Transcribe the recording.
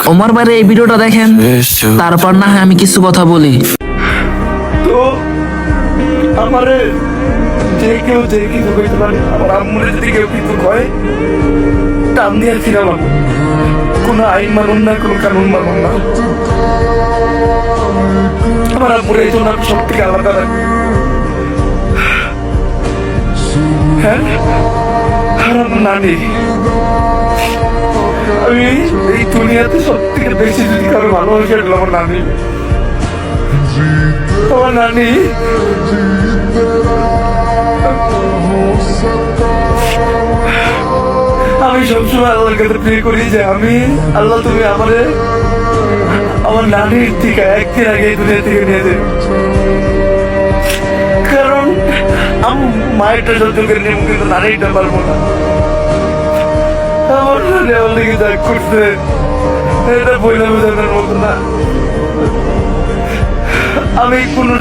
ওমর ভাইয়ের এই ভিডিওটা দেখেন, তারপর না হয় আমি কিছু কথা বলি। তো আমারে যে কেউ যে কিছু কইতে পারে, আমার আম্মুরে যদি কেউ কিছু কয়, টান দিয়ে ফিরা মানো, কোনো আইন মানুন না, কোনো কানুন মানুন না। আমার আম্মুরে এই জন্য আমি সব থেকে আলাদা রাখি। হ্যাঁ, আর আমার নানি, আমি এই দুনিয়াতে সব থেকে বেশি যদি কারো ভালোবাসি এটা আমার নানি। আমার নানি আমি সবসময় আল্লাহর কাছে প্রে করি যে আল্লাহ তুমি আমার নানির থেকে একদিন আগে এই দুনিয়া থেকে নিয়ে যাবে, কারণ আমি মায়েরটা সহ্য করে নেব কিন্তু নানিরটা পারবো না। আমার নানি আমার দিকে যা করছে এটা বইলে বোঝানোর মতো না। আমি কোনো